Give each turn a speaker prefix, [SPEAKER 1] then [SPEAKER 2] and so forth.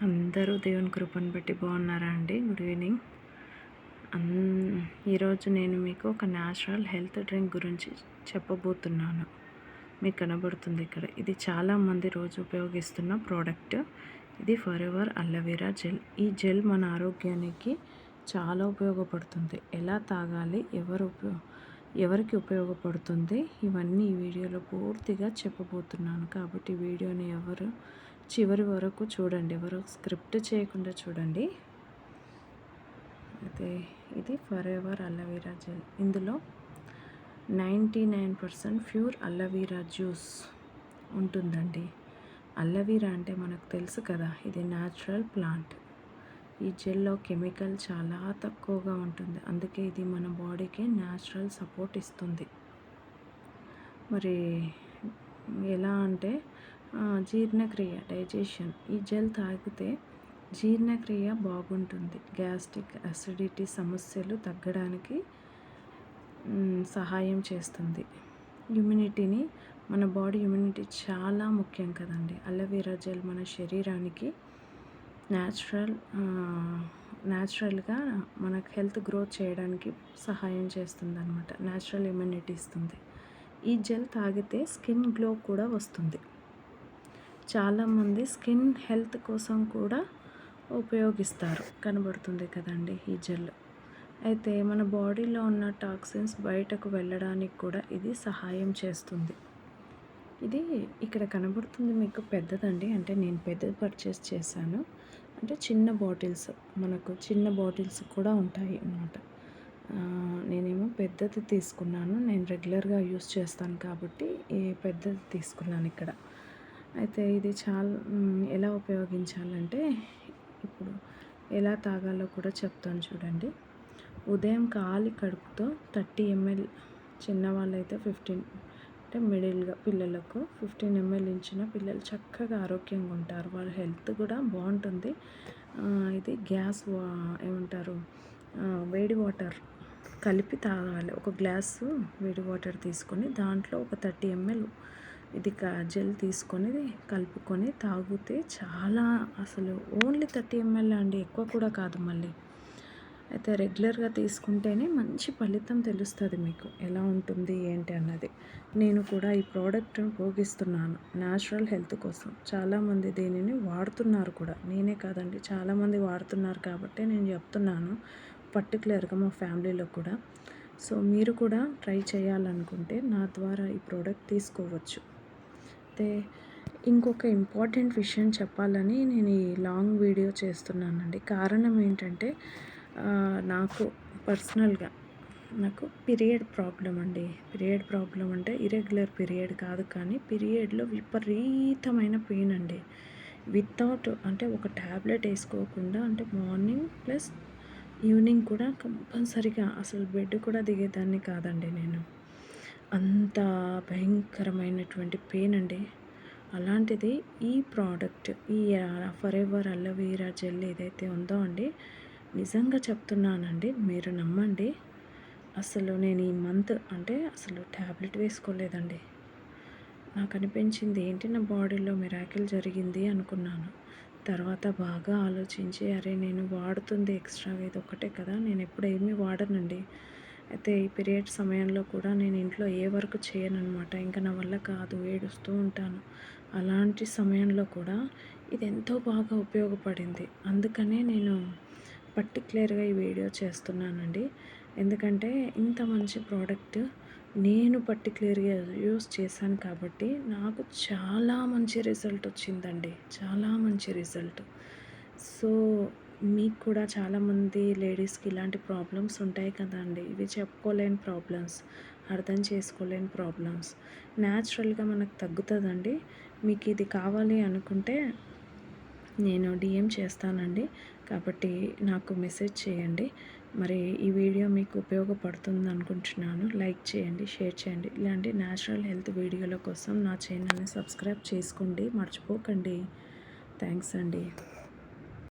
[SPEAKER 1] అందరూ దేవుని కృపను బట్టి బాగున్నారా అండి? Good evening. ఈరోజు నేను మీకు ఒక న్యాచురల్ హెల్త్ డ్రింక్ గురించి చెప్పబోతున్నాను. మీకు కనబడుతుంది ఇక్కడ. ఇది చాలామంది రోజు ఉపయోగిస్తున్న ప్రోడక్ట్. ఇది ఫరెవర్ అలోవెరా జెల్. ఈ జెల్ మన ఆరోగ్యానికి చాలా ఉపయోగపడుతుంది. ఎలా తాగాలి, ఎవరికి ఉపయోగపడుతుంది, ఇవన్నీ ఈ వీడియోలో పూర్తిగా చెప్పబోతున్నాను. కాబట్టి వీడియోని చివరి వరకు చూడండి, ఎవరు స్క్రిప్ట్ చేయకుండా చూడండి. అయితే ఇది ఫరెవర్ అలోవెరా జెల్. ఇందులో 99% ప్యూర్ అలోవెరా జ్యూస్ ఉంటుందండి. అలోవెరా అంటే మనకు తెలుసు కదా, ఇది న్యాచురల్ ప్లాంట్. ఈ జెల్లో కెమికల్ చాలా తక్కువగా ఉంటుంది, అందుకే ఇది మన బాడీకి న్యాచురల్ సపోర్ట్ ఇస్తుంది. మరి ఎలా అంటే జీర్ణక్రియ, డైజెషన్. ఈ జెల్ తాగితే జీర్ణక్రియ బాగుంటుంది. గ్యాస్ట్రిక్, అసిడిటీ సమస్యలు తగ్గడానికి సహాయం చేస్తుంది. ఇమ్యూనిటీని, మన బాడీ ఇమ్యూనిటీ చాలా ముఖ్యం కదండి. అలోవెరా జెల్ మన శరీరానికి న్యాచురల్గా మనకు హెల్త్ గ్రోత్ చేయడానికి సహాయం చేస్తుంది అన్నమాట. న్యాచురల్ ఇమ్యూనిటీ ఇస్తుంది. ఈ జెల్ తాగితే స్కిన్ గ్లో కూడా వస్తుంది. చాలామంది స్కిన్ హెల్త్ కోసం కూడా ఉపయోగిస్తారు. కనబడుతుంది కదండి ఈ జెల్. అయితే మన బాడీలో ఉన్న టాక్సిన్స్ బయటకు వెళ్ళడానికి కూడా ఇది సహాయం చేస్తుంది. ఇది ఇక్కడ కనబడుతుంది మీకు పెద్దదండి, అంటే నేను పెద్దది పర్చేస్ చేశాను. అంటే చిన్న బాటిల్స్, మనకు చిన్న బాటిల్స్ కూడా ఉంటాయి అన్నమాట. నేనేమో పెద్దది తీసుకున్నాను. నేను రెగ్యులర్గా యూస్ చేస్తాను కాబట్టి ఈ పెద్దది తీసుకున్నాను ఇక్కడ. అయితే ఇది ఎలా ఉపయోగించాలంటే, ఇప్పుడు ఎలా తాగాలో కూడా చెప్తాను చూడండి. ఉదయం ఖాళీ కడుపుతో 30 ml, చిన్నవాళ్ళైతే 15, అంటే మిడిల్గా పిల్లలకు 15 ml ఇచ్చిన పిల్లలు చక్కగా ఆరోగ్యంగా ఉంటారు. వాళ్ళ హెల్త్ కూడా బాగుంటుంది. ఇది వేడి వాటర్ కలిపి తాగాలి. ఒక గ్లాసు వేడి వాటర్ తీసుకొని దాంట్లో ఒక 30 ml ఇది జెల్ తీసుకొని కలుపుకొని తాగితే చాలా, అసలు ఓన్లీ 30 ml అండి, ఎక్కువ కూడా కాదు. మళ్ళీ అయితే రెగ్యులర్గా తీసుకుంటేనే మంచి ఫలితం తెలుస్తుంది మీకు, ఎలా ఉంటుంది ఏంటి అన్నది. నేను కూడా ఈ ప్రోడక్ట్ను ఉపయోగిస్తున్నాను న్యాచురల్ హెల్త్ కోసం. చాలామంది దీనిని వాడుతున్నారు కూడా, నేనే కాదండి, చాలామంది వాడుతున్నారు కాబట్టి నేను చెప్తున్నాను, పర్టికులర్గా మా ఫ్యామిలీలో కూడా. సో మీరు కూడా ట్రై చేయాలనుకుంటే నా ద్వారా ఈ ప్రోడక్ట్ తీసుకోవచ్చు. అయితే ఇంకొక ఇంపార్టెంట్ విషయం చెప్పాలని నేను ఈ లాంగ్ వీడియో చేస్తున్నానండి. కారణం ఏంటంటే, నాకు పర్సనల్గా పీరియడ్ ప్రాబ్లం అండి. పీరియడ్ ప్రాబ్లం అంటే ఇరెగ్యులర్ పీరియడ్ కాదు, కానీ పీరియడ్లో విపరీతమైన పెయిన్ అండి. అంటే ఒక ట్యాబ్లెట్ వేసుకోకుండా, అంటే మార్నింగ్ ప్లస్ ఈవినింగ్ కూడా కంపల్సరీగా, అసలు బెడ్ కూడా దిగేదాన్ని కాదండి నేను. అంత భయంకరమైనటువంటి పెయిన్ అండి. అలాంటిది ఈ ప్రోడక్ట్, ఈ ఫరెవర్ అలోవెరా జెల్ ఏదైతే ఉందో అండి, నిజంగా చెప్తున్నానండి, మీరు నమ్మండి. అసలు నేను ఈ మంత్ అంటే అసలు ట్యాబ్లెట్ వేసుకోలేదండి. నాకు అనిపించింది, ఏంటి నా బాడీలో మిరాకిల్ జరిగింది అనుకున్నాను. తర్వాత బాగా ఆలోచించి, అరే నేను వాడుతుంది ఎక్స్ట్రాగా ఇది ఒక్కటే కదా, నేను ఎప్పుడు ఏమీ వాడనండి. అయితే ఈ పీరియడ్ సమయంలో కూడా నేను ఇంట్లో ఏ వర్క్ చేయనన్నమాట. ఇంకా నా వల్ల కాదు, ఏడుస్తూ ఉంటాను. అలాంటి సమయంలో కూడా ఇది ఎంతో బాగా ఉపయోగపడింది. అందుకనే నేను పర్టికులర్గా ఈ వీడియో చేస్తున్నానండి. ఎందుకంటే ఇంత మంచి ప్రోడక్ట్ నేను పర్టికులర్గా యూస్ చేశాను కాబట్టి నాకు చాలా మంచి రిజల్ట్ వచ్చిందండి, చాలా మంచి రిజల్ట్. సో మీకు కూడా చాలామంది లేడీస్కి ఇలాంటి ప్రాబ్లమ్స్ ఉంటాయి కదండి. ఇవి చెప్పుకోలేని ప్రాబ్లమ్స్, అర్థం చేసుకోలేని ప్రాబ్లమ్స్. న్యాచురల్గా మనకు తగ్గుతుందండి. మీకు ఇది కావాలి అనుకుంటే నేను DM చేస్తానండి, కాబట్టి నాకు మెసేజ్ చేయండి. మరి ఈ వీడియో మీకు ఉపయోగపడుతుంది అనుకుంటున్నాను. లైక్ చేయండి, షేర్ చేయండి. ఇలాంటి న్యాచురల్ హెల్త్ వీడియోల కోసం నా ఛానల్ని సబ్స్క్రైబ్ చేసుకోండి, మర్చిపోకండి. థ్యాంక్స్ అండి.